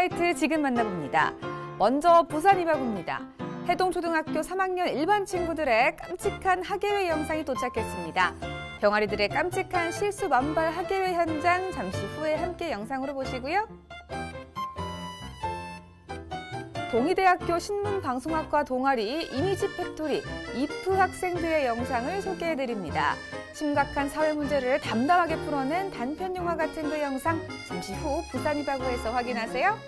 하이라이트 지금 만나봅니다. 먼저 부산 이바구입니다. 해동초등학교 3학년 일반 친구들의 깜찍한 학예회 영상이 도착했습니다. 병아리들의 깜찍한 실수 만발 학예회 현장 잠시 후에 함께 영상으로 보시고요. 동의대학교 신문방송학과 동아리 이미지 팩토리 이프 학생들의 영상을 소개해드립니다. 심각한 사회 문제를 담담하게 풀어낸 단편 영화 같은 그 영상 잠시 후 부산 이바구에서 확인하세요.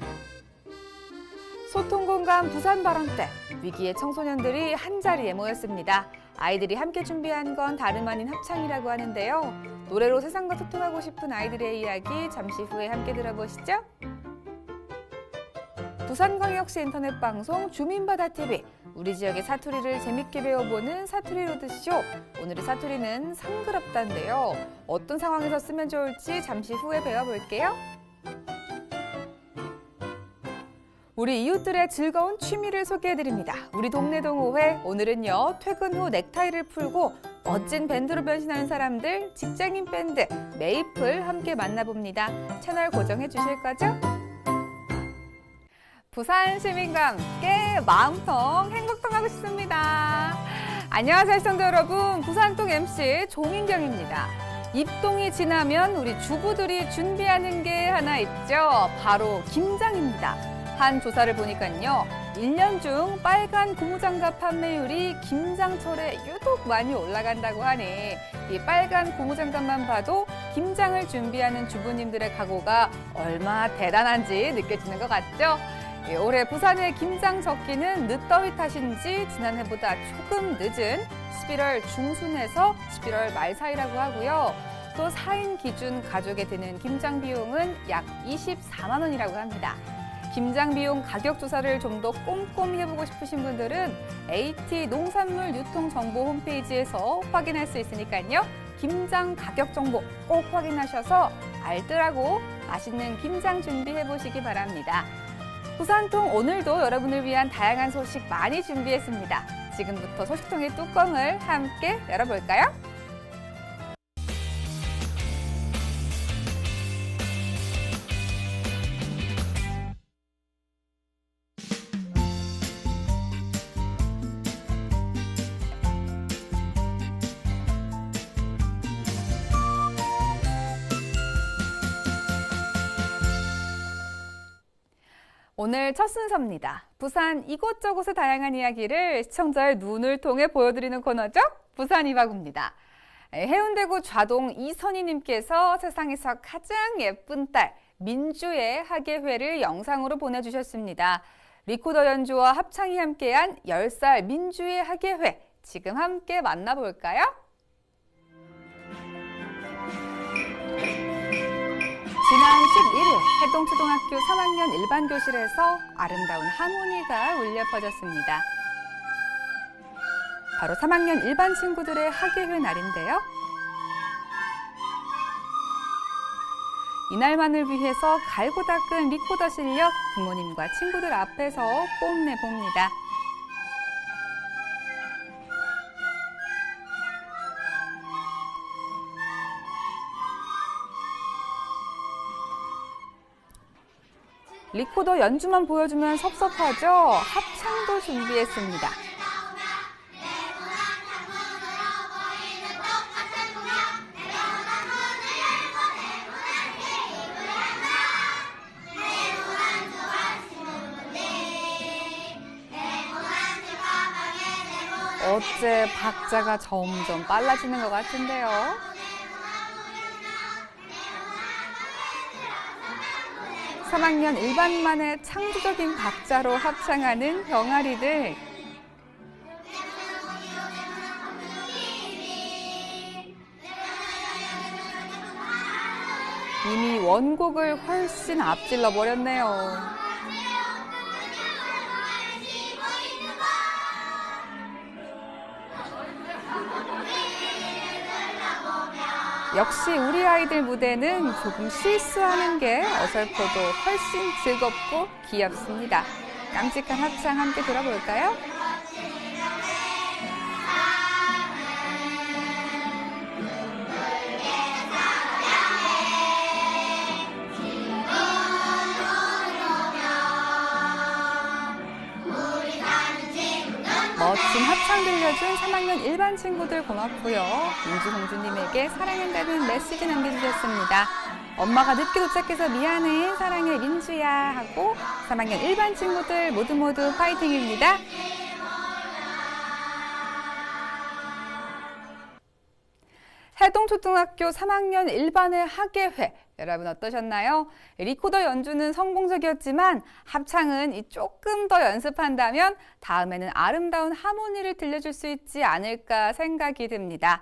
소통공감 부산 발언때 위기의 청소년들이 한자리에 모였습니다. 아이들이 함께 준비한 건 다름 아닌 합창이라고 하는데요. 노래로 세상과 소통하고 싶은 아이들의 이야기 잠시 후에 함께 들어보시죠. 부산광역시 인터넷 방송 주민바다TV, 우리 지역의 사투리를 재밌게 배워보는 사투리 로드쇼. 오늘의 사투리는 상그럽다인데요. 어떤 상황에서 쓰면 좋을지 잠시 후에 배워볼게요. 우리 이웃들의 즐거운 취미를 소개해드립니다. 우리 동네 동호회, 오늘은요 퇴근 후 넥타이를 풀고 멋진 밴드로 변신하는 사람들, 직장인 밴드 메이플 함께 만나봅니다. 채널 고정해 주실 거죠? 부산 시민과 함께 마음통 행복통하고 싶습니다. 안녕하세요 시청자 여러분, 부산통 MC 종인경입니다. 입동이 지나면 우리 주부들이 준비하는 게 하나 있죠. 바로 김장입니다. 한 조사를 보니까요, 1년 중 빨간 고무장갑 판매율이 김장철에 유독 많이 올라간다고 하니 이 빨간 고무장갑만 봐도 김장을 준비하는 주부님들의 각오가 얼마나 대단한지 느껴지는 것 같죠? 올해 부산의 김장 적기는 늦더위 탓인지 지난해보다 조금 늦은 11월 중순에서 11월 말 사이라고 하고요. 또 4인 기준 가족에 드는 김장 비용은 약 24만 원이라고 합니다. 김장 비용 가격 조사를 좀 더 꼼꼼히 해보고 싶으신 분들은 AT 농산물 유통정보 홈페이지에서 확인할 수 있으니까요. 김장 가격 정보 꼭 확인하셔서 알뜰하고 맛있는 김장 준비해보시기 바랍니다. 부산통 오늘도 여러분을 위한 다양한 소식 많이 준비했습니다. 지금부터 소식통의 뚜껑을 함께 열어볼까요? 오늘 첫 순서입니다. 부산 이곳저곳의 다양한 이야기를 시청자의 눈을 통해 보여드리는 코너죠. 부산 이바구입니다. 해운대구 좌동 이선희님께서 세상에서 가장 예쁜 딸 민주의 학예회를 영상으로 보내주셨습니다. 리코더 연주와 합창이 함께한 10살 민주의 학예회, 지금 함께 만나볼까요? 지난 11일 해동초등학교 3학년 일반 교실에서 아름다운 하모니가 울려 퍼졌습니다. 바로 3학년 일반 친구들의 학예회 날인데요. 이날만을 위해서 갈고 닦은 리코더 실력 부모님과 친구들 앞에서 뽐내봅니다. 리코더 연주만 보여주면 섭섭하죠? 합창도 준비했습니다. 어째 박자가 점점 빨라지는 것 같은데요. (3학년 1반만의) 창조적인 박자로 합창하는 병아리들. 이미 원곡을 훨씬 앞질러 버렸네요. 역시 우리 아이들 무대는 조금 실수하는 게 어설퍼도 훨씬 즐겁고 귀엽습니다. 깜찍한 합창 함께 들어볼까요? 멋진 합창 들려준 3학년 일반 친구들 고맙고요. 민주공주님에게 사랑한다는 메시지 남겨주셨습니다. 엄마가 늦게 도착해서 미안해, 사랑해 민주야 하고 3학년 일반 친구들 모두 파이팅입니다. 해동초등학교 3학년 1반의 학예회, 여러분 어떠셨나요? 리코더 연주는 성공적이었지만 합창은 조금 더 연습한다면 다음에는 아름다운 하모니를 들려줄 수 있지 않을까 생각이 듭니다.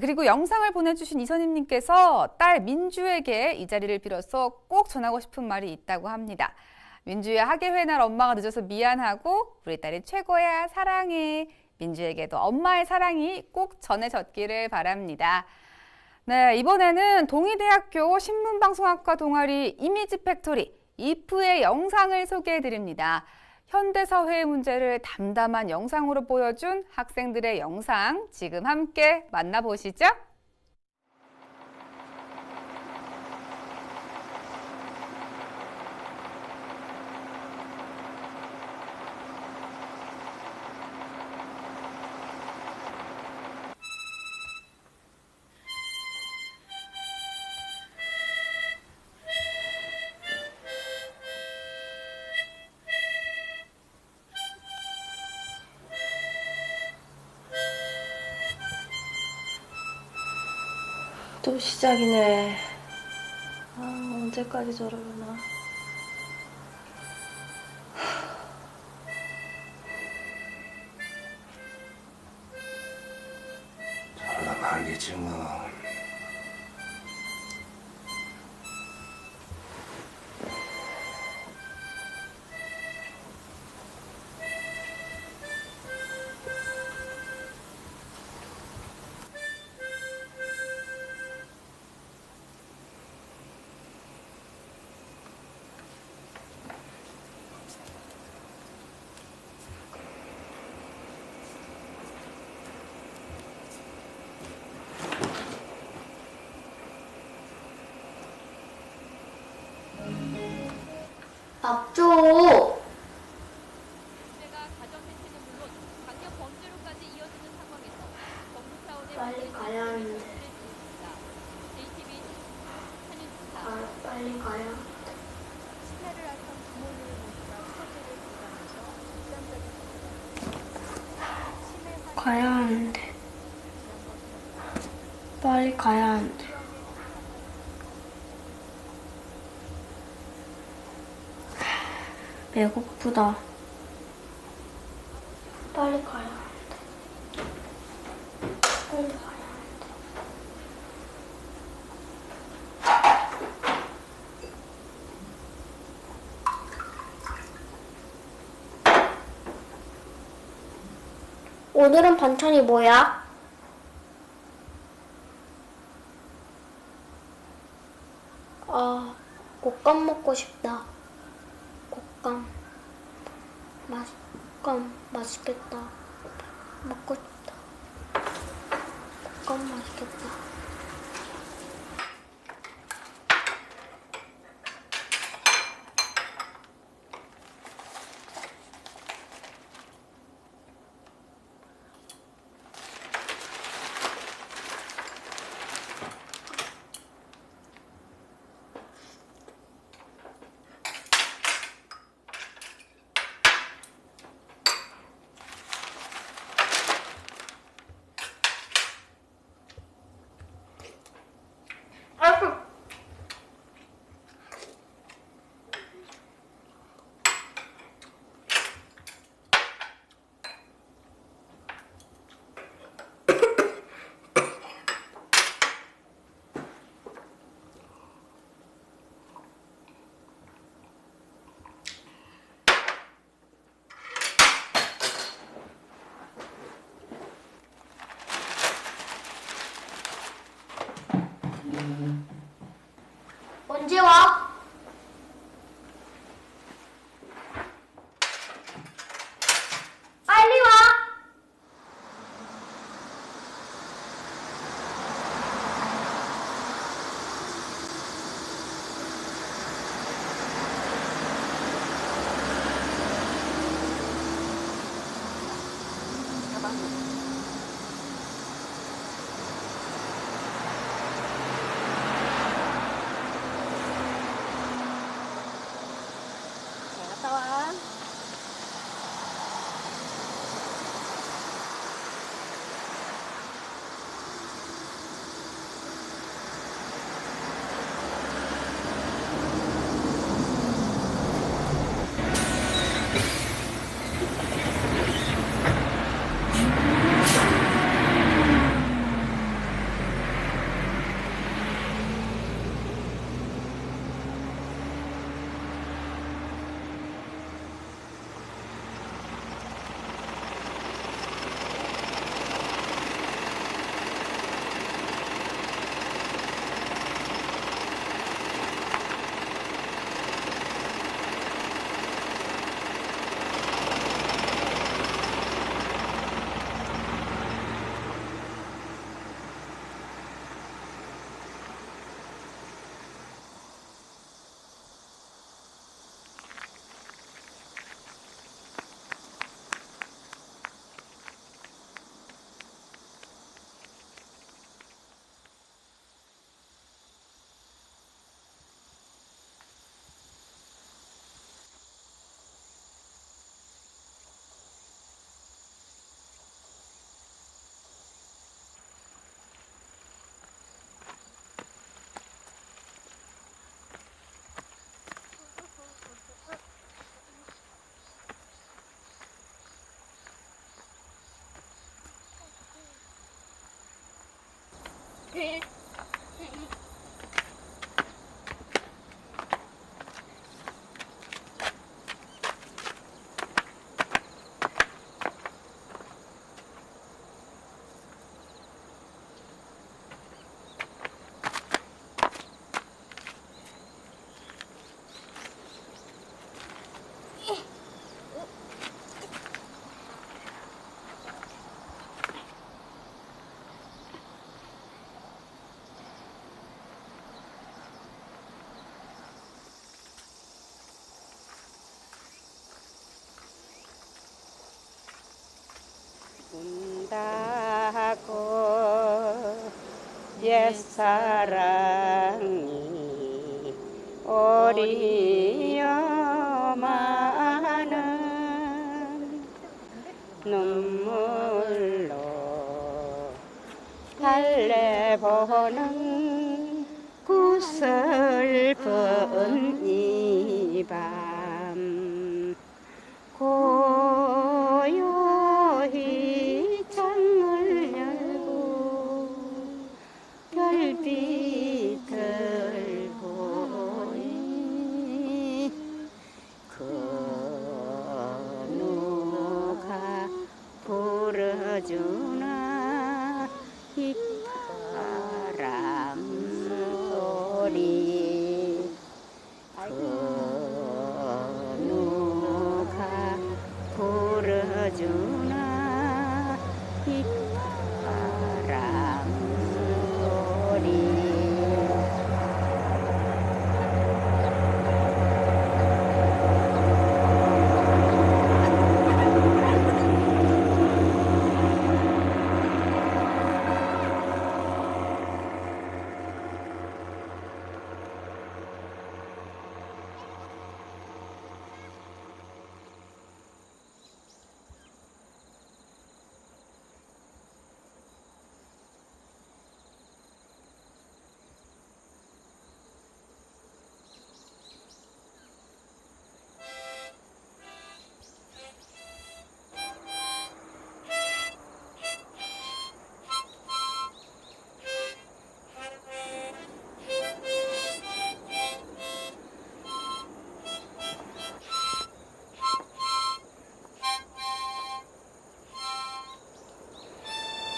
그리고 영상을 보내주신 이선임님께서 딸 민주에게 이 자리를 빌어서 꼭 전하고 싶은 말이 있다고 합니다. 민주야, 학예회 날 엄마가 늦어서 미안하고 우리 딸이 최고야, 사랑해. 민주에게도 엄마의 사랑이 꼭 전해졌기를 바랍니다. 네, 이번에는 동의대학교 신문방송학과 동아리 이미지 팩토리 IF의 영상을 소개해드립니다. 현대사회의 문제를 담담한 영상으로 보여준 학생들의 영상 지금 함께 만나보시죠. 또 시작이네. 언제까지 저러려나. 저러다 말겠지 뭐. 밥 줘. 빨리 가야 하는데. 빨리 가야 하는데. 가야 하는데. 빨리 가야 하는데. 배고프다. 빨리 가야 하는데. 빨리 가야 하는데. 오늘은 반찬이 뭐야? 곶감 먹고 싶다. 곶감 맛있겠다. 먹고 싶다. 곶감 맛있겠다. 운다고 옛사랑이 오리여마는 눈물로 달래보는 그 슬픈 이밤 고요히 창을 열고 별빛을 보니 그 누가 불어주나 이 바람 소리 그 누가 불어주나 이 바람 소리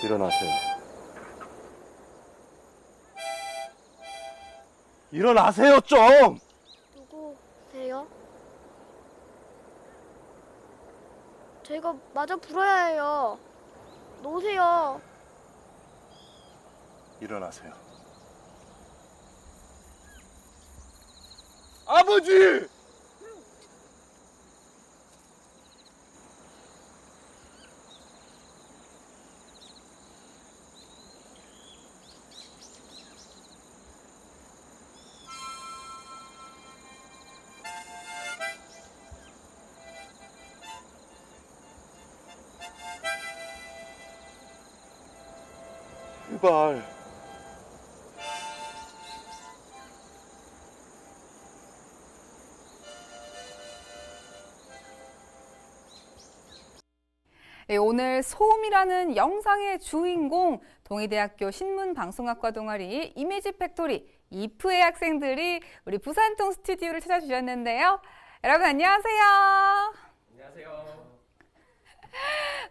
일어나세요. 일어나세요 좀. 누구세요? 제가 마저 불어야 해요. 놓으세요. 일어나세요. 아버지! 제발. 네, 오늘 소음이라는 영상의 주인공 동의대학교 신문방송학과 동아리 이미지 팩토리 이프의 학생들이 우리 부산동 스튜디오를 찾아주셨는데요. 여러분 안녕하세요. 안녕하세요.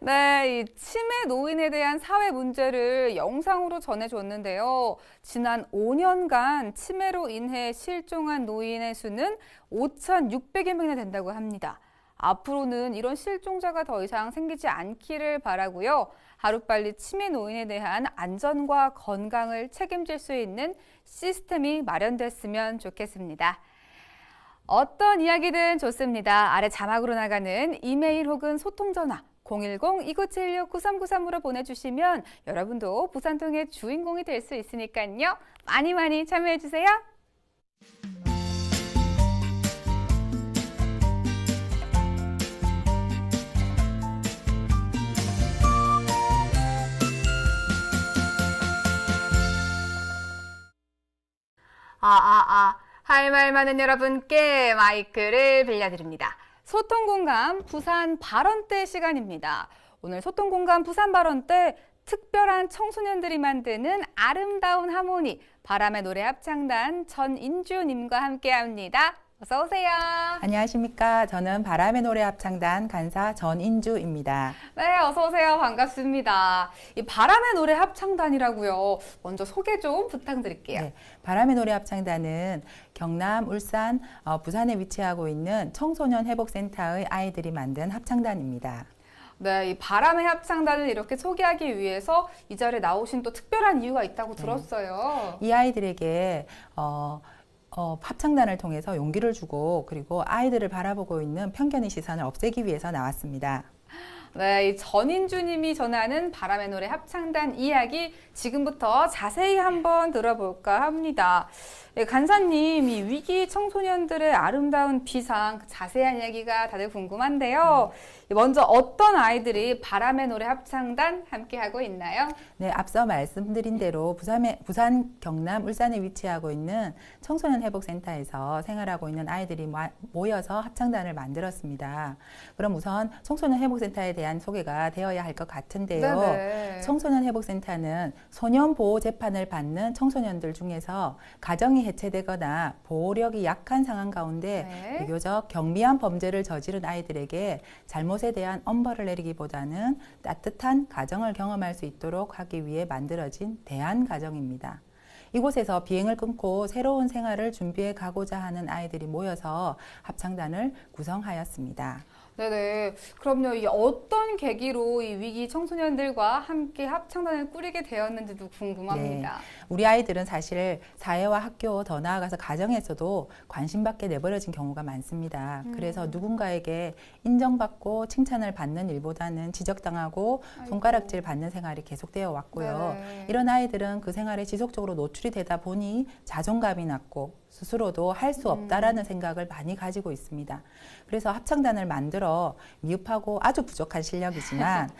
네, 이 치매 노인에 대한 사회 문제를 영상으로 전해줬는데요. 지난 5년간 치매로 인해 실종한 노인의 수는 5,600여 명이나 된다고 합니다. 앞으로는 이런 실종자가 더 이상 생기지 않기를 바라고요. 하루빨리 치매 노인에 대한 안전과 건강을 책임질 수 있는 시스템이 마련됐으면 좋겠습니다. 어떤 이야기든 좋습니다. 아래 자막으로 나가는 이메일 혹은 소통전화 010-2976-9393으로 보내주시면 여러분도 부산동의 주인공이 될 수 있으니까요. 많이 많이 참여해주세요. 할 말 많은 여러분께 마이크를 빌려드립니다. 소통공감 부산 발언대 시간입니다. 오늘 소통공감 부산 발언대 특별한 청소년들이 만드는 아름다운 하모니, 바람의 노래 합창단 전인주님과 함께합니다. 어서 오세요. 안녕하십니까. 저는 바람의 노래 합창단 간사 전인주입니다. 네, 어서 오세요. 반갑습니다. 이 바람의 노래 합창단이라고요. 먼저 소개 좀 부탁드릴게요. 네, 바람의 노래 합창단은 경남, 울산, 부산에 위치하고 있는 청소년 회복센터의 아이들이 만든 합창단입니다. 네, 이 바람의 합창단을 이렇게 소개하기 위해서 이 자리에 나오신 또 특별한 이유가 있다고 들었어요. 이 아이들에게 합창단을 통해서 용기를 주고 그리고 아이들을 바라보고 있는 편견의 시선을 없애기 위해서 나왔습니다. 네, 이 전인주님이 전하는 바람의 노래 합창단 이야기 지금부터 자세히 한번 들어볼까 합니다. 네, 간사님, 이 위기 청소년들의 아름다운 비상, 그 자세한 이야기가 다들 궁금한데요. 먼저 어떤 아이들이 바람의 노래 합창단 함께하고 있나요? 네, 앞서 말씀드린 대로 부산, 경남, 울산에 위치하고 있는 청소년 회복센터에서 생활하고 있는 아이들이 모여서 합창단을 만들었습니다. 그럼 우선 청소년 회복센터에 대한 소개가 되어야 할 것 같은데요. 네네. 청소년 회복센터는 소년 보호 재판을 받는 청소년들 중에서 가정이 해체되거나 보호력이 약한 상황 가운데 네. 비교적 경미한 범죄를 저지른 아이들에게 잘못에 대한 엄벌을 내리기보다는 따뜻한 가정을 경험할 수 있도록 하기 위해 만들어진 대안가정입니다. 이곳에서 비행을 끊고 새로운 생활을 준비해 가고자 하는 아이들이 모여서 합창단을 구성하였습니다. 네네. 그럼요. 이 어떤 계기로 이 위기 청소년들과 함께 합창단을 꾸리게 되었는지도 궁금합니다. 네. 우리 아이들은 사실 사회와 학교, 더 나아가서 가정에서도 관심받게 내버려진 경우가 많습니다. 그래서 누군가에게 인정받고 칭찬을 받는 일보다는 지적당하고 손가락질 받는 생활이 계속되어 왔고요. 네네. 이런 아이들은 그 생활에 지속적으로 노출이 되다 보니 자존감이 낮고 스스로도 할 수 없다라는 생각을 많이 가지고 있습니다. 그래서 합창단을 만들어 미흡하고 아주 부족한 실력이지만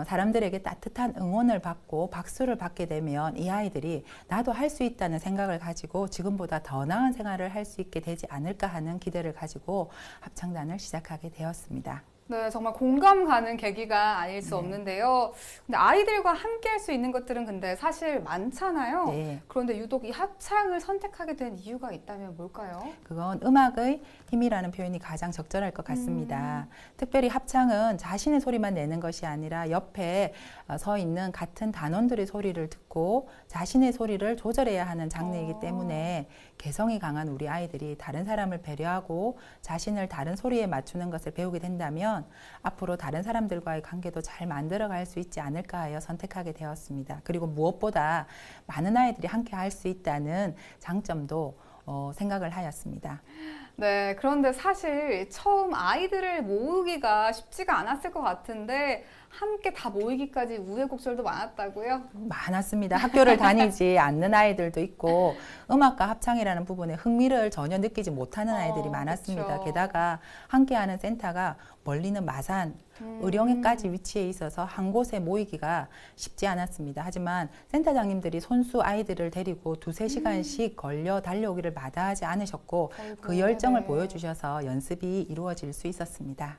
사람들에게 따뜻한 응원을 받고 박수를 받게 되면 이 아이들이 나도 할 수 있다는 생각을 가지고 지금보다 더 나은 생활을 할 수 있게 되지 않을까 하는 기대를 가지고 합창단을 시작하게 되었습니다. 네, 정말 공감 가는 계기가 아닐 수 없는데요. 근데 아이들과 함께 할 수 있는 것들은 근데 사실 많잖아요. 네. 그런데 유독 이 합창을 선택하게 된 이유가 있다면 뭘까요? 그건 음악의 힘이라는 표현이 가장 적절할 것 같습니다. 특별히 합창은 자신의 소리만 내는 것이 아니라 옆에 서 있는 같은 단원들의 소리를 듣고 자신의 소리를 조절해야 하는 장르이기 때문에 개성이 강한 우리 아이들이 다른 사람을 배려하고 자신을 다른 소리에 맞추는 것을 배우게 된다면 앞으로 다른 사람들과의 관계도 잘 만들어갈 수 있지 않을까 하여 선택하게 되었습니다. 그리고 무엇보다 많은 아이들이 함께 할 수 있다는 장점도 생각을 하였습니다. 네, 그런데 사실 처음 아이들을 모으기가 쉽지가 않았을 것 같은데 함께 다 모이기까지 우여곡절도 많았다고요? 많았습니다. 학교를 다니지 않는 아이들도 있고 음악과 합창이라는 부분에 흥미를 전혀 느끼지 못하는 아이들이 많았습니다. 그쵸. 게다가 함께하는 센터가 멀리는 마산, 의령에까지 위치해 있어서 한 곳에 모이기가 쉽지 않았습니다. 하지만 센터장님들이 손수 아이들을 데리고 2~3시간씩 걸려 달려오기를 마다하지 않으셨고 아이고, 그 열정을 네네. 보여주셔서 연습이 이루어질 수 있었습니다.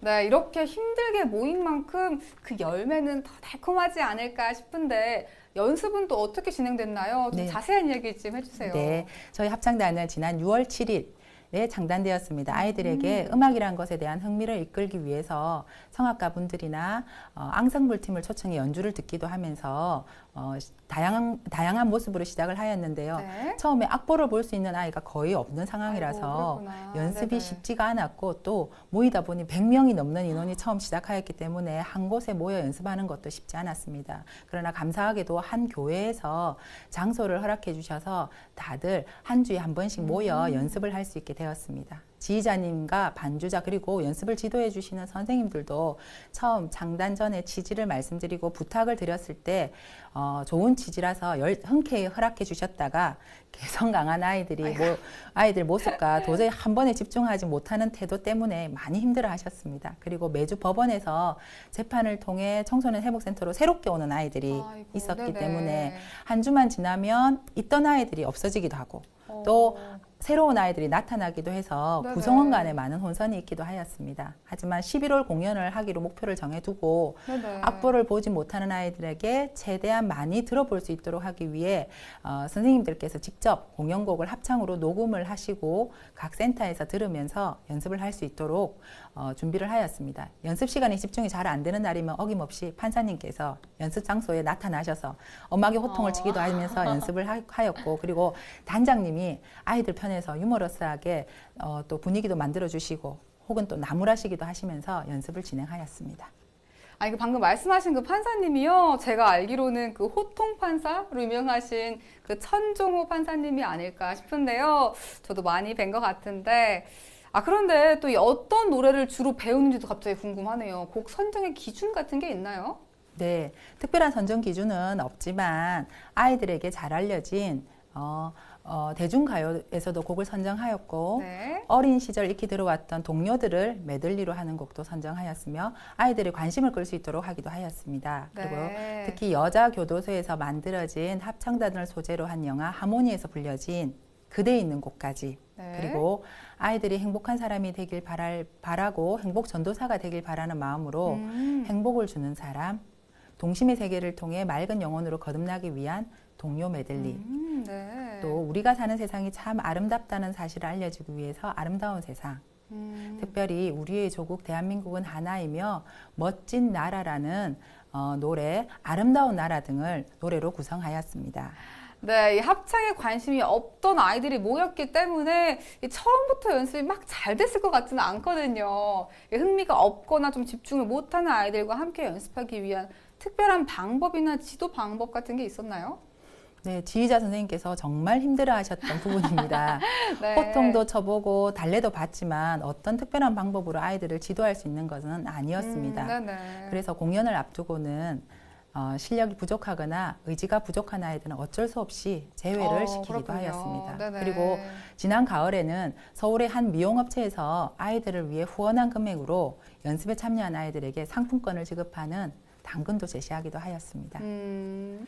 네, 이렇게 힘들게 모인 만큼 그 열매는 더 달콤하지 않을까 싶은데 연습은 또 어떻게 진행됐나요? 좀 네. 자세한 얘기 좀 해주세요. 네, 저희 합창단은 지난 6월 7일 창단되었습니다. 아이들에게 음악이라는 것에 대한 흥미를 이끌기 위해서 성악가 분들이나 앙상블 팀을 초청해 연주를 듣기도 하면서 다양한 모습으로 시작을 하였는데요. 네. 처음에 악보를 볼 수 있는 아이가 거의 없는 상황이라서 아이고, 그렇구나. 연습이 네네. 쉽지가 않았고 또 모이다 보니 100명이 넘는 인원이 처음 시작하였기 때문에 한 곳에 모여 연습하는 것도 쉽지 않았습니다. 그러나 감사하게도 한 교회에서 장소를 허락해 주셔서 다들 한 주에 한 번씩 모여 연습을 할 수 있게 되었습니다. 지휘자님과 반주자 그리고 연습을 지도해 주시는 선생님들도 처음 창단 전에 취지를 말씀드리고 부탁을 드렸을 때 좋은 취지라서 흔쾌히 허락해 주셨다가 개성 강한 아이들 모습과 도저히 한 번에 집중하지 못하는 태도 때문에 많이 힘들어 하셨습니다. 그리고 매주 법원에서 재판을 통해 청소년 회복센터로 새롭게 오는 아이들이 아이고, 있었기 네네. 때문에 한 주만 지나면 있던 아이들이 없어지기도 하고 또 새로운 아이들이 나타나기도 해서 네네. 구성원 간에 많은 혼선이 있기도 하였습니다. 하지만 11월 공연을 하기로 목표를 정해두고 네네. 악보를 보지 못하는 아이들에게 최대한 많이 들어볼 수 있도록 하기 위해 선생님들께서 직접 공연곡을 합창으로 녹음을 하시고 각 센터에서 들으면서 연습을 할 수 있도록 준비를 하였습니다. 연습 시간에 집중이 잘 안 되는 날이면 어김없이 판사님께서 연습 장소에 나타나셔서 엄하게 호통을 치기도 하면서 연습을 하였고, 그리고 단장님이 아이들 편에서 유머러스하게 또 분위기도 만들어주시고 혹은 또 나무라시기도 하시면서 연습을 진행하였습니다. 아니, 그 방금 말씀하신 그 판사님이요. 제가 알기로는 그 호통 판사로 유명하신 그 천종호 판사님이 아닐까 싶은데요. 저도 많이 뵌 것 같은데. 그런데 또 이 어떤 노래를 주로 배우는지도 갑자기 궁금하네요. 곡 선정의 기준 같은 게 있나요? 네, 특별한 선정 기준은 없지만 아이들에게 잘 알려진 대중가요에서도 곡을 선정하였고, 네. 어린 시절 익히 들어왔던 동요들을 메들리로 하는 곡도 선정하였으며 아이들의 관심을 끌 수 있도록 하기도 하였습니다. 그리고 네. 특히 여자 교도소에서 만들어진 합창단을 소재로 한 영화 하모니에서 불려진 그대 있는 곳까지, 네. 그리고 아이들이 행복한 사람이 되길 바라고 행복 전도사가 되길 바라는 마음으로 행복을 주는 사람, 동심의 세계를 통해 맑은 영혼으로 거듭나기 위한 동요 메들리, 네. 또 우리가 사는 세상이 참 아름답다는 사실을 알려주기 위해서 아름다운 세상, 특별히 우리의 조국 대한민국은 하나이며 멋진 나라라는 노래, 아름다운 나라 등을 노래로 구성하였습니다. 네, 이 합창에 관심이 없던 아이들이 모였기 때문에 이 처음부터 연습이 막 잘 됐을 것 같지는 않거든요. 흥미가 없거나 좀 집중을 못하는 아이들과 함께 연습하기 위한 특별한 방법이나 지도 방법 같은 게 있었나요? 네, 지휘자 선생님께서 정말 힘들어 하셨던 부분입니다. 네. 호통도 쳐보고 달래도 봤지만 어떤 특별한 방법으로 아이들을 지도할 수 있는 것은 아니었습니다. 네네. 그래서 공연을 앞두고는 실력이 부족하거나 의지가 부족한 아이들은 어쩔 수 없이 제외를 시키기도 그렇군요. 하였습니다. 네네. 그리고 지난 가을에는 서울의 한 미용업체에서 아이들을 위해 후원한 금액으로 연습에 참여한 아이들에게 상품권을 지급하는 당근도 제시하기도 하였습니다.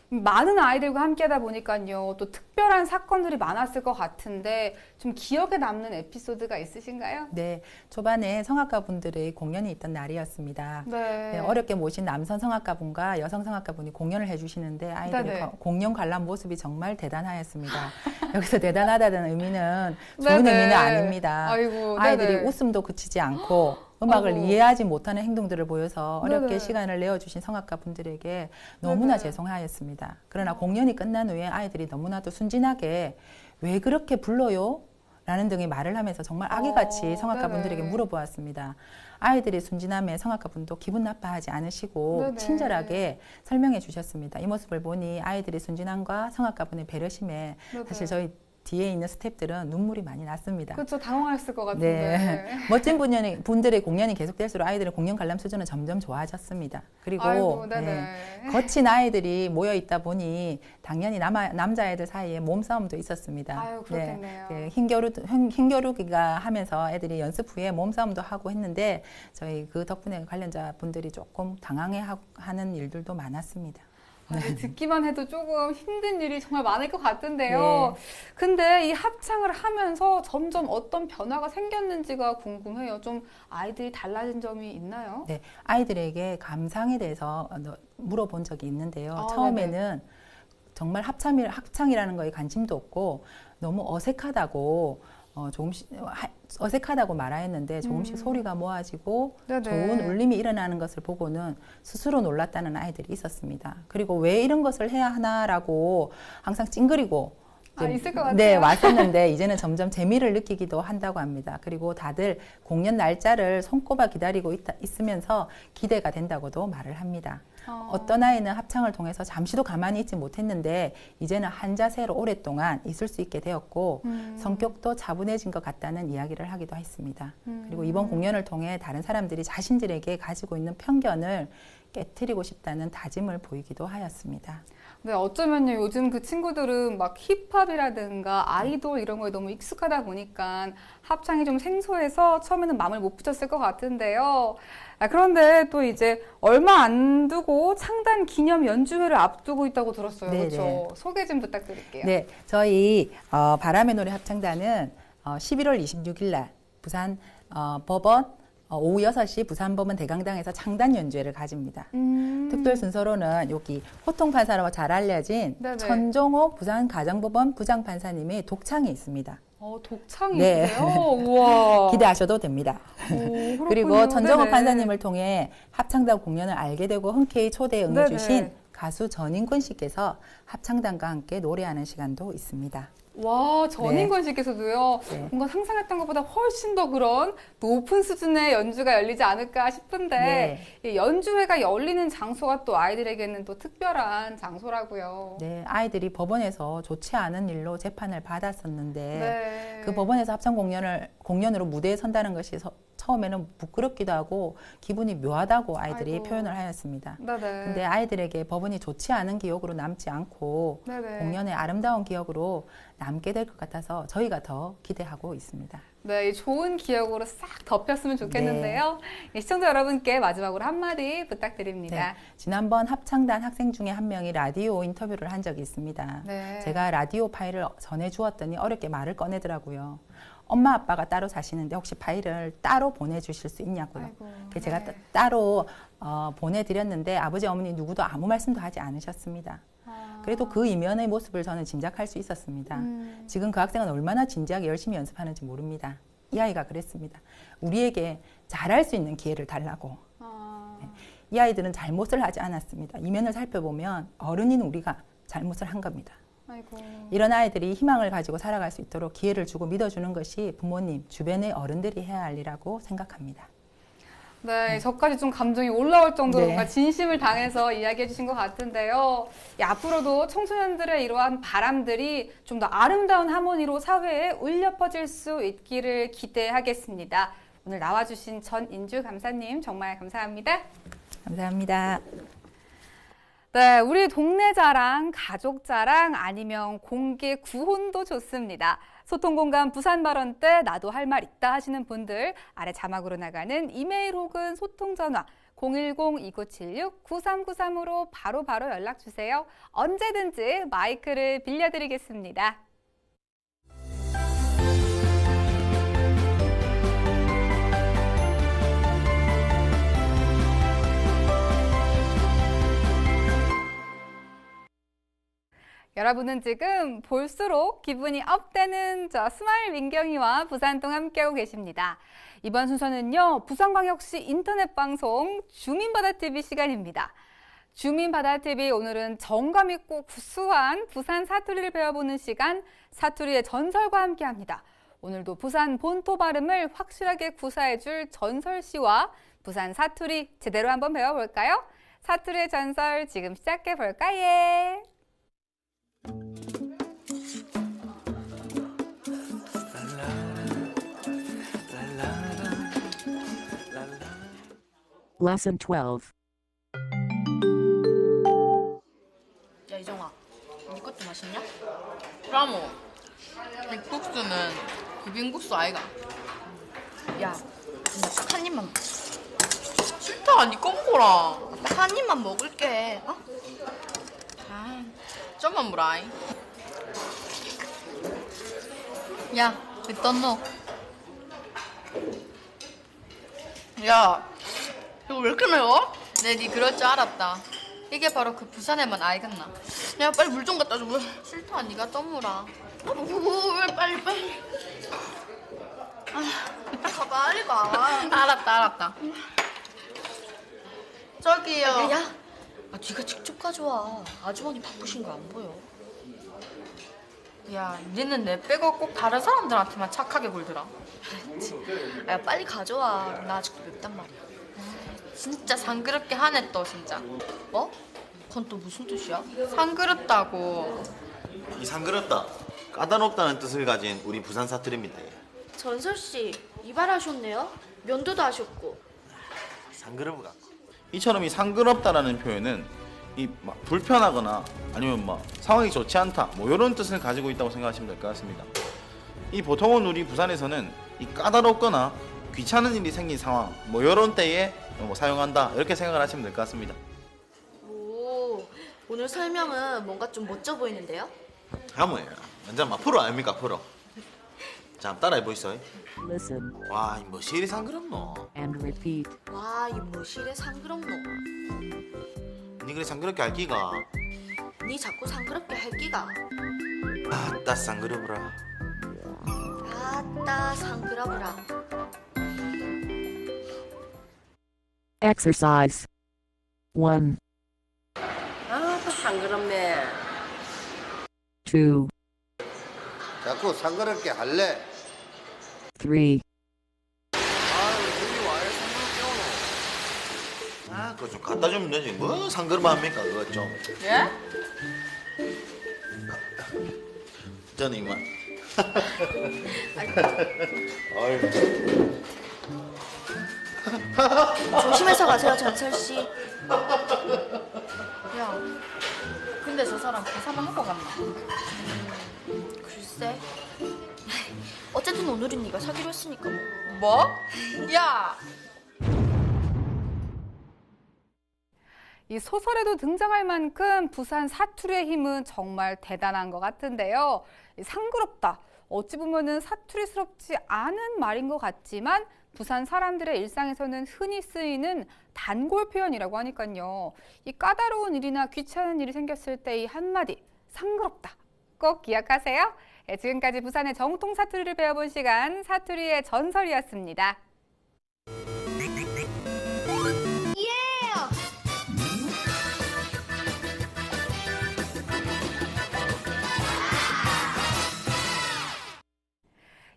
많은 아이들과 함께 하다 보니까요, 또 특별한 사건들이 많았을 것 같은데 좀 기억에 남는 에피소드가 있으신가요? 네, 초반에 성악가 분들의 공연이 있던 날이었습니다. 네. 네, 어렵게 모신 남성 성악가 분과 여성 성악가 분이 공연을 해주시는데 아이들의 네네. 공연 관람 모습이 정말 대단하였습니다. 여기서 대단하다는 의미는 좋은 네네. 의미는 아닙니다. 아이고, 아이들이 네네. 웃음도 그치지 않고 음악을 아이고. 이해하지 못하는 행동들을 보여서 어렵게 네네. 시간을 내어주신 성악가 분들에게 너무나 네네. 죄송하였습니다. 그러나 공연이 끝난 후에 아이들이 너무나도 순진하게 왜 그렇게 불러요? 라는 등의 말을 하면서 정말 아기같이 성악가 분들에게 네네. 물어보았습니다. 아이들이 순진함에 성악가 분도 기분 나빠하지 않으시고 네네. 친절하게 설명해 주셨습니다. 이 모습을 보니 아이들의 순진함과 성악가 분의 배려심에 네네. 사실 저희 뒤에 있는 스태프들은 눈물이 많이 났습니다. 그렇죠. 당황했을 것 같은데. 네. 멋진 분들의 공연이 계속될수록 아이들의 공연 관람 수준은 점점 좋아졌습니다. 그리고 아이고, 네네. 네, 거친 아이들이 모여 있다 보니 당연히 남자애들 사이에 몸싸움도 있었습니다. 아유, 그렇겠네요. 네, 힘겨루기가 하면서 애들이 연습 후에 몸싸움도 하고 했는데 저희 그 덕분에 관련자 분들이 조금 당황해하는 일들도 많았습니다. 듣기만 해도 조금 힘든 일이 정말 많을 것 같은데요. 네. 근데 이 합창을 하면서 점점 어떤 변화가 생겼는지가 궁금해요. 좀 아이들이 달라진 점이 있나요? 네, 아이들에게 감상에 대해서 물어본 적이 있는데요. 아, 처음에는 정말 합창이라는 거에 관심도 없고 너무 어색하다고 조금씩 어색하다고 말하였는데 조금씩 소리가 모아지고 네네. 좋은 울림이 일어나는 것을 보고는 스스로 놀랐다는 아이들이 있었습니다. 그리고 왜 이런 것을 해야 하나라고 항상 찡그리고 있을 것 같아요. 네, 왔었는데 이제는 점점 재미를 느끼기도 한다고 합니다. 그리고 다들 공연 날짜를 손꼽아 기다리고 있으면서 기대가 된다고도 말을 합니다. 어떤 아이는 합창을 통해서 잠시도 가만히 있지 못했는데 이제는 한 자세로 오랫동안 있을 수 있게 되었고 성격도 차분해진 것 같다는 이야기를 하기도 했습니다. 그리고 이번 공연을 통해 다른 사람들이 자신들에게 가지고 있는 편견을 깨트리고 싶다는 다짐을 보이기도 하였습니다. 네, 어쩌면요, 요즘 그 친구들은 막 힙합이라든가 아이돌 이런 거에 너무 익숙하다 보니까 합창이 좀 생소해서 처음에는 마음을 못 붙였을 것 같은데요. 그런데 또 이제 얼마 안 두고 창단 기념 연주회를 앞두고 있다고 들었어요. 네네. 그렇죠? 소개 좀 부탁드릴게요. 네, 저희 바람의 노래 합창단은 11월 26일 날 부산 법원 오후 6시 부산법원 대강당에서 창단 연주회를 가집니다. 특별 순서로는 여기 호통판사라고 잘 알려진 네네. 천종호 부산가정법원 부장판사님의 독창이 있습니다. 독창이 네. 있어요? 우와. 기대하셔도 됩니다. 그렇군요. 그리고 천종호 네네. 판사님을 통해 합창단 공연을 알게 되고 흔쾌히 초대에 응해주신 네네. 가수 전인권 씨께서 합창단과 함께 노래하는 시간도 있습니다. 와, 전인권 씨께서도요. 네. 뭔가 상상했던 것보다 훨씬 더 그런 높은 수준의 연주가 열리지 않을까 싶은데 이 연주회가 열리는 장소가 또 아이들에게는 또 특별한 장소라고요. 네, 아이들이 법원에서 좋지 않은 일로 재판을 받았었는데 네. 그 법원에서 합창 공연으로 무대에 선다는 것이 처음에는 부끄럽기도 하고 기분이 묘하다고 아이들이 아이고. 표현을 하였습니다. 네네. 근데 아이들에게 법원이 좋지 않은 기억으로 남지 않고 네네. 공연의 아름다운 기억으로 남게 될 것 같아서 저희가 더 기대하고 있습니다. 네, 이 좋은 기억으로 싹 덮였으면 좋겠는데요. 시청자 여러분께 마지막으로 한마디 부탁드립니다. 네, 지난번 합창단 학생 중에 한 명이 라디오 인터뷰를 한 적이 있습니다. 네. 제가 라디오 파일을 전해주었더니 어렵게 말을 꺼내더라고요. 엄마 아빠가 따로 사시는데 혹시 파일을 따로 보내주실 수 있냐고요. 아이고, 그래서 제가 네. 따로 보내드렸는데 아버지 어머니 누구도 아무 말씀도 하지 않으셨습니다. 그래도 그 이면의 모습을 저는 짐작할 수 있었습니다. 지금 그 학생은 얼마나 진지하게 열심히 연습하는지 모릅니다. 이 아이가 그랬습니다. 우리에게 잘할 수 있는 기회를 달라고. 이 아이들은 잘못을 하지 않았습니다. 이면을 살펴보면 어른인 우리가 잘못을 한 겁니다. 아이고. 이런 아이들이 희망을 가지고 살아갈 수 있도록 기회를 주고 믿어주는 것이 부모님, 주변의 어른들이 해야 할 일이라고 생각합니다. 네, 저까지 좀 감정이 올라올 정도로 네. 뭔가 진심을 당해서 이야기해 주신 것 같은데요. 앞으로도 청소년들의 이러한 바람들이 좀 더 아름다운 하모니로 사회에 울려 퍼질 수 있기를 기대하겠습니다. 오늘 나와주신 전인주 감사님 정말 감사합니다. 감사합니다. 네, 우리 동네 자랑, 가족 자랑 아니면 공개 구혼도 좋습니다. 소통공감 부산 발언 때 나도 할 말 있다 하시는 분들 아래 자막으로 나가는 이메일 혹은 소통전화 010-2976-9393으로 바로바로 연락주세요. 언제든지 마이크를 빌려드리겠습니다. 여러분은 지금 볼수록 기분이 업되는 저 스마일 민경이와 부산동 함께하고 계십니다. 이번 순서는요, 부산광역시 인터넷 방송 주민바다TV 시간입니다. 주민바다TV 오늘은 정감 있고 구수한 부산 사투리를 배워보는 시간, 사투리의 전설과 함께합니다. 오늘도 부산 본토 발음을 확실하게 구사해줄 전설씨와 부산 사투리 제대로 한번 배워볼까요? 사투리의 전설 지금 시작해볼까요? Lesson 12. 야 이정아, 네 것도 맛있냐? 라모 백국수는 비빔국수 아이가. 야, 근데 딱 한 입만 싫다 니 껌거라. 딱 한 입만 먹을게. 어? 아, 좀만 물어이. 야, 왜 떴노? 야, 이거 왜 이렇게 매워? 네, 니 그럴 줄 알았다. 이게 바로 그 부산에만 아이겠나. 야, 빨리 물 좀 갖다 줘. 싫다, 니가 떠물어. 왜 빨리. 가 빨리 가. 알았다. 저기요. 야, 네가 직접 가져와. 아주머니 바쁘신 거 안 보여? 야, 니는 내 빼고 꼭 다른 사람들한테만 착하게 굴더라. 야, 빨리 가져와. 나 아직도 맵단 말이야. 진짜 상그럽게 하네 또 진짜. 뭐? 그건 또 무슨 뜻이야? 상그럽다고. 이 상그럽다, 까다롭다는 뜻을 가진 우리 부산 사투리입니다. 전설 씨 이발하셨네요. 면도도 하셨고. 상그럽을 갖고. 이처럼 이 상그럽다라는 표현은 이 막 불편하거나 아니면 막 상황이 좋지 않다 뭐 이런 뜻을 가지고 있다고 생각하시면 될 것 같습니다. 이 보통은 우리 부산에서는 이 까다롭거나 귀찮은 일이 생긴 상황 뭐 이런 때에 뭐 사용한다 이렇게 생각을 하시면 될 것 같습니다. 오, 오늘 설명은 뭔가 좀 멋져 보이는데요? 하모예요. 완전 막 프로 아닙니까, 프로. 자, 따라해 보이소. listen 와, 이 뭐시리 상그럽노? and repeat. 와, 이 뭐실에 상그럽노. 니 그래 상그럽게 할 기가? 니 자꾸 상그럽게 할 기가. 아따 상그러브라. 아따 상그럽라. Exercise 1, 아, 또 상그럽네. 2, 자꾸 상그럽게 할래. 3, 아, 그거 좀 갖다 주면 되지. 뭐 상그럽 합니까 그거 좀. 예? 저는 이만. 조심해서 가세요, 전설 씨. 야, 근데 저 사람 가사만 하고 갔나? 글쎄. 어쨌든 오늘은 네가 사기로 했으니까 뭐. 뭐? 야! 이 소설에도 등장할 만큼 부산 사투리의 힘은 정말 대단한 것 같은데요. 이 상그럽다. 어찌 보면은 사투리스럽지 않은 말인 것 같지만 부산 사람들의 일상에서는 흔히 쓰이는 단골 표현이라고 하니까요. 이 까다로운 일이나 귀찮은 일이 생겼을 때 이 한마디 상그럽다 꼭 기억하세요. 네, 지금까지 부산의 정통 사투리를 배워본 시간 사투리의 전설이었습니다.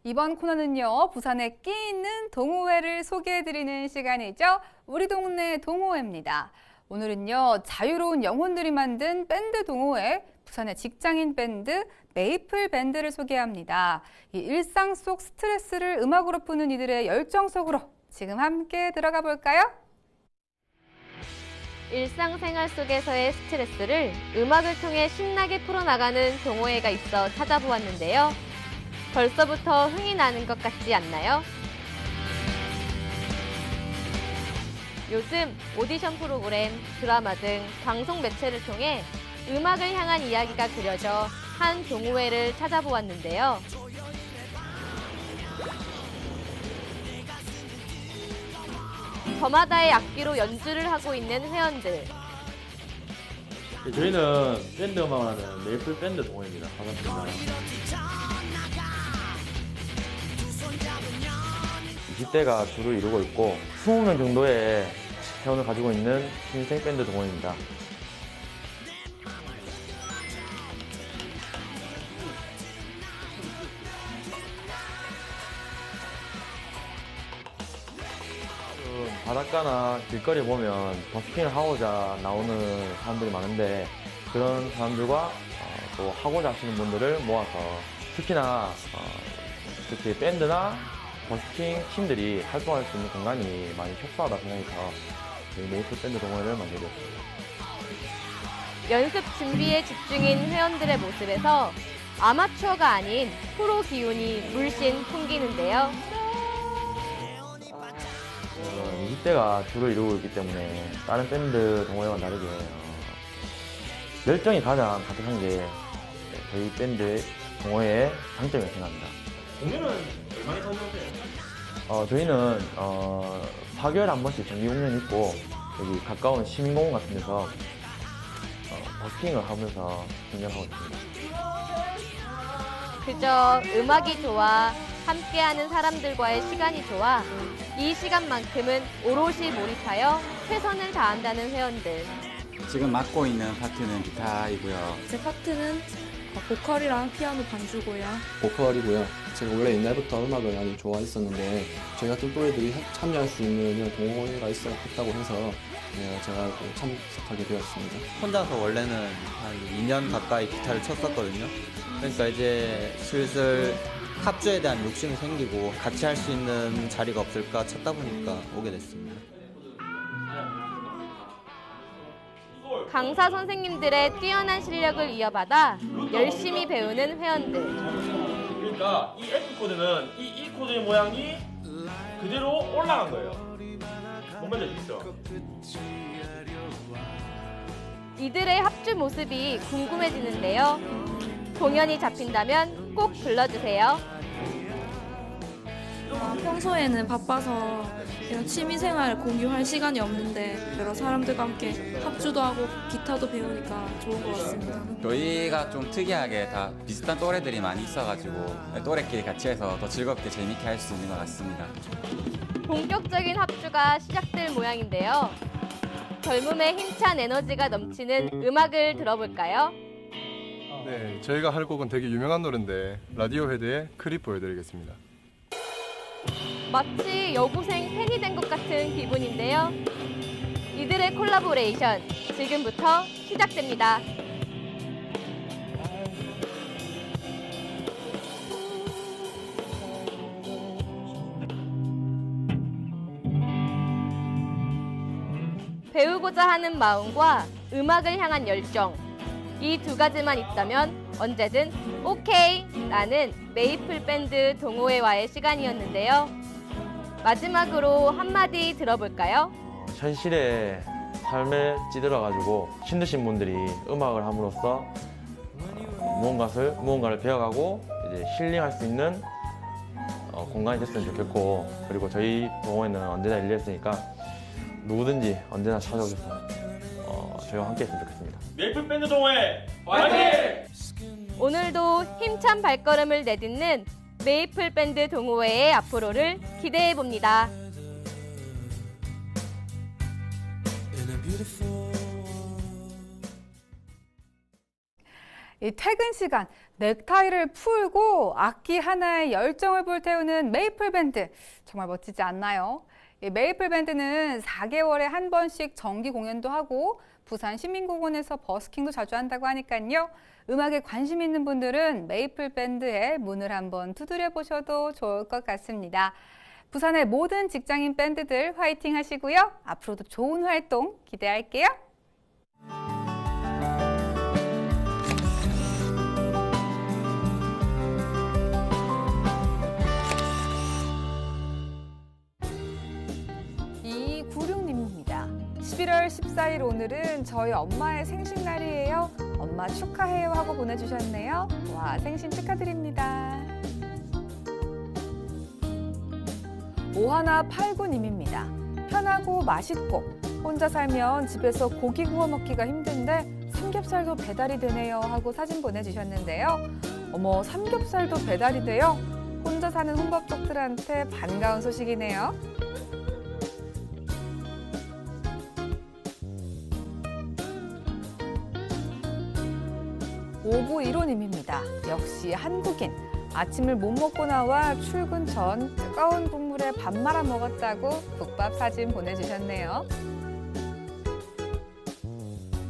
이번 코너는요, 부산에 끼 있는 동호회를 소개해드리는 시간이죠. 우리 동네 동호회입니다. 오늘은요, 자유로운 영혼들이 만든 밴드 동호회, 부산의 직장인 밴드 메이플 밴드를 소개합니다. 이 일상 속 스트레스를 음악으로 푸는 이들의 열정 속으로 지금 함께 들어가 볼까요? 일상생활 속에서의 스트레스를 음악을 통해 신나게 풀어나가는 동호회가 있어 찾아보았는데요. 벌써부터 흥이 나는 것 같지 않나요? 요즘 오디션 프로그램, 드라마 등 방송 매체를 통해 음악을 향한 이야기가 그려져 한 동호회를 찾아보았는데요. 저마다의 악기로 연주를 하고 있는 회원들. 저희는 밴드 음악을 하는 메이플 밴드 동호회입니다. 반갑습니다. 20대가 주를 이루고 있고 20명 정도의 회원을 가지고 있는 신생 밴드 동호회입니다. 바닷가나 길거리 보면 버스킹을 하고자 나오는 사람들이 많은데 그런 사람들과 또 하고자 하시는 분들을 모아서 특히나 특히 밴드나 버스킹 팀들이 활동할 수 있는 공간이 많이 협소하다 생각해서 저희 메이플 밴드 동호회를 만들었습니다. 연습 준비에 집중인 회원들의 모습에서 아마추어가 아닌 프로 기운이 물씬 풍기는데요. 20대가 주를 이루고 있기 때문에 다른 밴드 동호회와 다르게 열정이 가장 가득한 게 저희 밴드 동호회의 장점이라고 생각합니다. 공연은 얼마나 자주 하세요? 저희는 4개월에 한 번씩 정기 공연이 있고 여기 가까운 시민공원 같은 데서 버스킹을 하면서 공연하고 있습니다. 그저 음악이 좋아, 함께하는 사람들과의 시간이 좋아, 이 시간만큼은 오롯이 몰입하여 최선을 다한다는 회원들. 지금 맡고 있는 파트는 기타이고요. 제 파트는 보컬이랑 피아노 반주고요. 보컬이고요. 제가 원래 옛날부터 음악을 많이 좋아했었는데 저희 같은 또래들이 참여할 수 있는 이런 동호회가 있었다고 해서 제가 참석하게 되었습니다. 혼자서 원래는 한 2년 가까이 기타를 쳤었거든요. 그러니까 이제 슬슬 합주에 대한 욕심이 생기고 같이 할 수 있는 자리가 없을까 찾다 보니까 오게 됐습니다. 강사 선생님들의 뛰어난 실력을 이어받아 열심히 배우는 회원들. 그러니까 이 F 코드는 이 코드의 모양이 그대로 올라간 거예요. 뭔 말인지 아시죠? 이들의 합주 모습이 궁금해지는데요. 공연이 잡힌다면 꼭 불러주세요. 평소에는 바빠서 이런 취미생활 공유할 시간이 없는데 여러 사람들과 함께 합주도 하고 기타도 배우니까 좋은 것 같습니다. 저희가 좀 특이하게 다 비슷한 또래들이 많이 있어가지고 또래끼리 같이 해서 더 즐겁게 재밌게 할 수 있는 것 같습니다. 본격적인 합주가 시작될 모양인데요. 젊음의 힘찬 에너지가 넘치는 음악을 들어볼까요? 네, 저희가 할 곡은 되게 유명한 노래인데 라디오헤드의 크립 보여드리겠습니다. 마치 여고생 팬이 된 것 같은 기분인데요. 이들의 콜라보레이션 지금부터 시작됩니다. 배우고자 하는 마음과 음악을 향한 열정, 이 두 가지만 있다면 언제든 오케이! 라는 메이플 밴드 동호회와의 시간이었는데요. 마지막으로 한마디 들어볼까요? 현실의 삶에 찌들어가지고 힘드신 분들이 음악을 함으로써 무언가를 배워가고 이제 힐링할 수 있는 공간이 됐으면 좋겠고, 그리고 저희 동호회는 언제나 열렸으니까 누구든지 언제나 찾아오셔서 저희와 함께 했으면 좋겠습니다. 메이플 밴드 동호회 화이팅! 오늘도 힘찬 발걸음을 내딛는 메이플 밴드 동호회의 앞으로를 기대해 봅니다. 이 퇴근 시간 넥타이를 풀고 악기 하나에 열정을 불태우는 메이플 밴드, 정말 멋지지 않나요? 이 메이플 밴드는 4개월에 한 번씩 정기 공연도 하고 부산 시민공원에서 버스킹도 자주 한다고 하니까요. 음악에 관심 있는 분들은 메이플 밴드의 문을 한번 두드려 보셔도 좋을 것 같습니다. 부산의 모든 직장인 밴드들 화이팅 하시고요. 앞으로도 좋은 활동 기대할게요. 이구룡님입니다. 11월 14일 오늘은 저희 엄마의 생신날이에요. 엄마 축하해요 하고 보내주셨네요. 와, 생신 축하드립니다. 오하나89님입니다. 편하고 맛있고 혼자 살면 집에서 고기 구워 먹기가 힘든데 삼겹살도 배달이 되네요 하고 사진 보내주셨는데요. 어머, 삼겹살도 배달이 돼요? 혼자 사는 혼밥족들한테 반가운 소식이네요. 5915님입니다. 역시 한국인. 아침을 못 먹고 나와 출근 전 뜨거운 국물에 밥 말아 먹었다고 국밥 사진 보내주셨네요.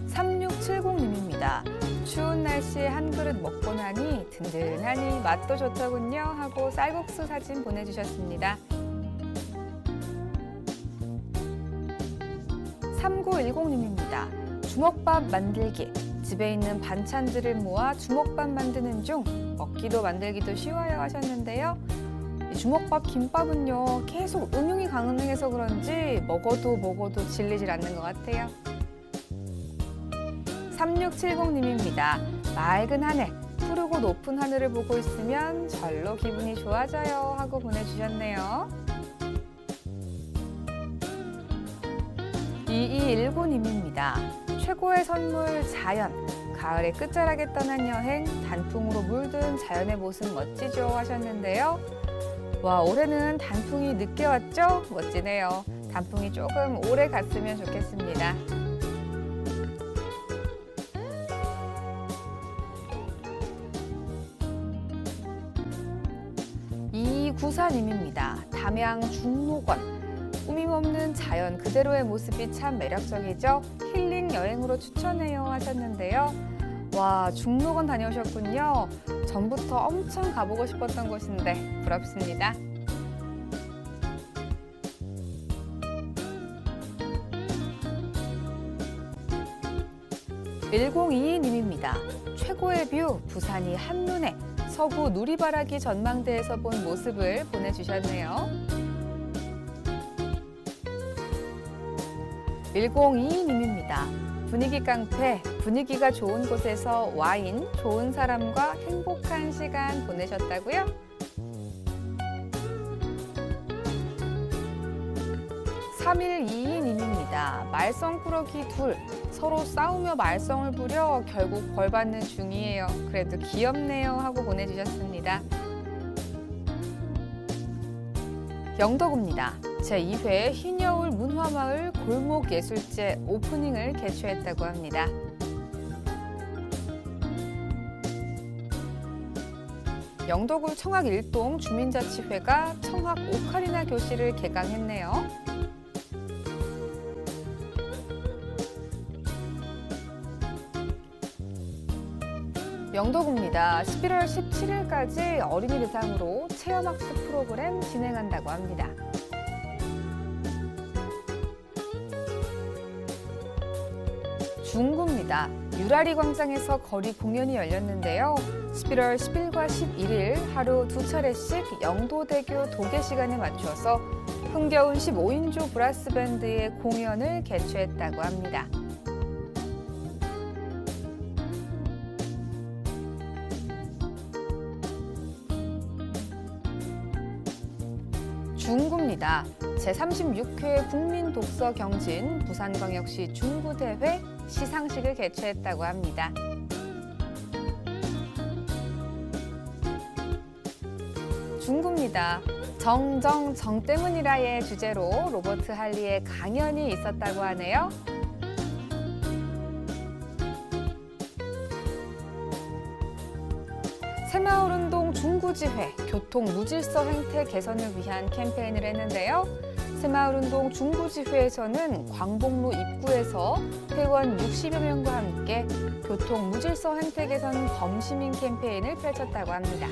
3670님입니다. 추운 날씨에 한 그릇 먹고 나니 든든하니 맛도 좋더군요 하고 쌀국수 사진 보내주셨습니다. 3910님입니다. 주먹밥 만들기. 집에 있는 반찬들을 모아 주먹밥 만드는 중 먹기도 만들기도 쉬워요 하셨는데요. 이 주먹밥 김밥은요 계속 응용이 가능해서 그런지 먹어도 질리질 않는 것 같아요. 3670님입니다. 맑은 하늘, 푸르고 높은 하늘을 보고 있으면 절로 기분이 좋아져요 하고 보내주셨네요. 2219님입니다. 최고의 선물 자연, 가을의 끝자락에 떠난 여행, 단풍으로 물든 자연의 모습 멋지죠 하셨는데요. 와, 올해는 단풍이 늦게 왔죠? 멋지네요. 단풍이 조금 오래 갔으면 좋겠습니다. 이구사님입니다. 담양 중록원. 꾸밈없는 자연 그대로의 모습이 참 매력적이죠. 힐링 여행으로 추천해요 하셨는데요. 와, 중록원 다녀오셨군요. 전부터 엄청 가보고 싶었던 곳인데 부럽습니다. 1022님입니다. 최고의 뷰, 부산이 한눈에. 서구 누리바라기 전망대에서 본 모습을 보내주셨네요. 1022님입니다. 분위기 깡패, 분위기가 좋은 곳에서 와인, 좋은 사람과 행복한 시간 보내셨다고요? 3122님입니다. 말썽꾸러기 둘 서로 싸우며 말썽을 부려 결국 벌 받는 중이에요. 그래도 귀엽네요 하고 보내주셨습니다. 영덕입니다. 제2회 흰여울 문화마을 골목예술제 오프닝을 개최했다고 합니다. 영덕구 청학 1동 주민자치회가 청학 오카리나 교실을 개강했네요. 영덕구입니다. 11월 17일까지 어린이 대상으로 체험학습 프로그램 진행한다고 합니다. 중구입니다. 유라리 광장에서 거리 공연이 열렸는데요. 11월 10일과 11일 하루 2차례씩 영도대교 도계 시간에 맞추어서 흥겨운 15인조 브라스 밴드의 공연을 개최했다고 합니다. 중구입니다. 제36회 국민독서경진 부산광역시 중구대회 시상식을 개최했다고 합니다. 중구입니다. 정 때문이라의 주제로 로버트 할리의 강연이 있었다고 하네요. 새마을운동 중구지회 교통 무질서 행태 개선을 위한 캠페인을 했는데요. 새마을운동 중구지회에서는 광복로 입구에서 회원 60여 명과 함께 교통 무질서 행태 개선 범시민 캠페인을 펼쳤다고 합니다.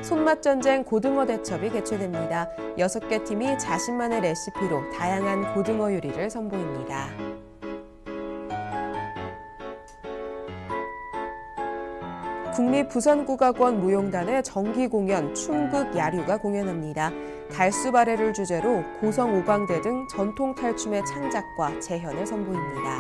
손맛전쟁 고등어 대첩이 개최됩니다. 6개 팀이 자신만의 레시피로 다양한 고등어 요리를 선보입니다. 국립부산국악원 무용단의 정기공연 춤극 야류가 공연합니다. 달수바레를 주제로 고성 오광대 등 전통 탈춤의 창작과 재현을 선보입니다.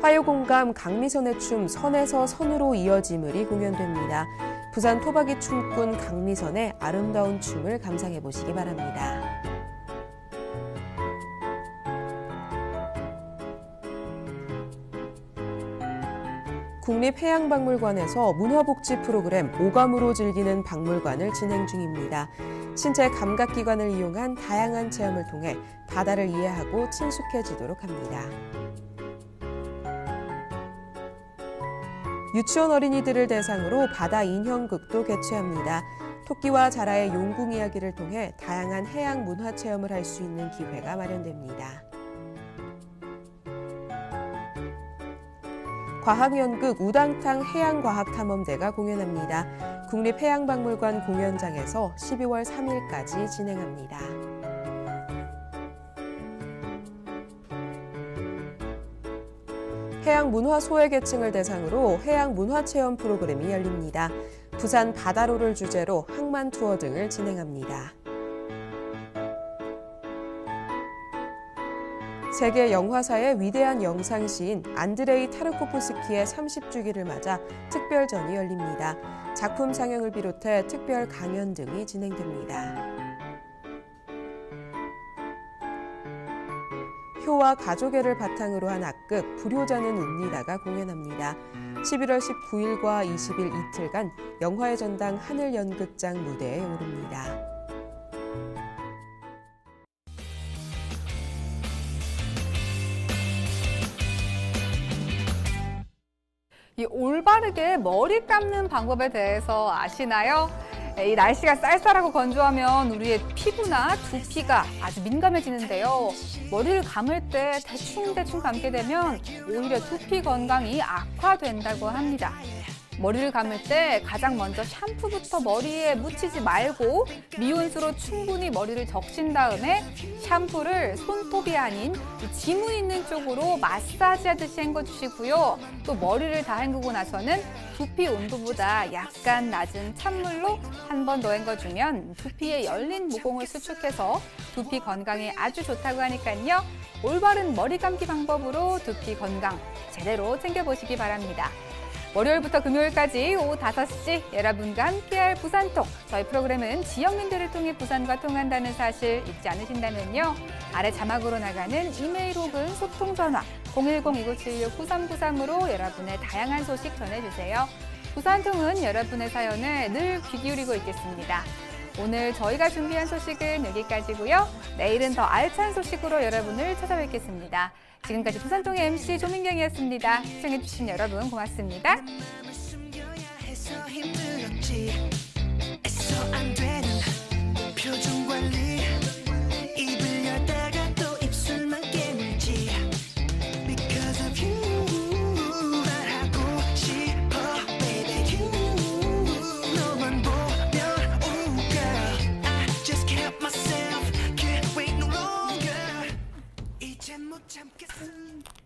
화요공감 강미선의 춤 선에서 선으로 이어짐을이 공연됩니다. 부산 토박이 춤꾼 강미선의 아름다운 춤을 감상해 보시기 바랍니다. 국립해양박물관에서 문화복지 프로그램 오감으로 즐기는 박물관을 진행 중입니다. 신체 감각기관을 이용한 다양한 체험을 통해 바다를 이해하고 친숙해지도록 합니다. 유치원 어린이들을 대상으로 바다 인형극도 개최합니다. 토끼와 자라의 용궁 이야기를 통해 다양한 해양 문화 체험을 할 수 있는 기회가 마련됩니다. 과학연극 우당탕 해양과학탐험대가 공연합니다. 국립해양박물관 공연장에서 12월 3일까지 진행합니다. 해양문화 소외계층을 대상으로 해양문화체험 프로그램이 열립니다. 부산 바다로를 주제로 항만 투어 등을 진행합니다. 세계 영화사의 위대한 영상시인 안드레이 타르코프스키의 30주기를 맞아 특별전이 열립니다. 작품 상영을 비롯해 특별 강연 등이 진행됩니다. 효와 가족애를 바탕으로 한 악극 불효자는 웁니다가 공연합니다. 11월 19일과 20일 이틀간 영화의 전당 하늘연극장 무대에 오릅니다. 이 올바르게 머리 감는 방법에 대해서 아시나요? 이 날씨가 쌀쌀하고 건조하면 우리의 피부나 두피가 아주 민감해지는데요. 머리를 감을 때 대충 감게 되면 오히려 두피 건강이 악화된다고 합니다. 머리를 감을 때 가장 먼저 샴푸부터 머리에 묻히지 말고 미온수로 충분히 머리를 적신 다음에 샴푸를 손톱이 아닌 이 지문 있는 쪽으로 마사지하듯이 헹궈주시고요. 또 머리를 다 헹구고 나서는 두피 온도보다 약간 낮은 찬물로 한 번 더 헹궈주면 두피에 열린 모공을 수축해서 두피 건강에 아주 좋다고 하니까요. 올바른 머리 감기 방법으로 두피 건강 제대로 챙겨보시기 바랍니다. 월요일부터 금요일까지 오후 5시 여러분과 함께할 부산통. 저희 프로그램은 지역민들을 통해 부산과 통한다는 사실 잊지 않으신다면요. 아래 자막으로 나가는 이메일 혹은 소통 전화 010-2976-9393으로 여러분의 다양한 소식 전해주세요. 부산통은 여러분의 사연에 늘 귀 기울이고 있겠습니다. 오늘 저희가 준비한 소식은 여기까지고요. 내일은 더 알찬 소식으로 여러분을 찾아뵙겠습니다. 지금까지 부산통의 MC 조민경이었습니다. 시청해주신 여러분 고맙습니다. 못 참겠어.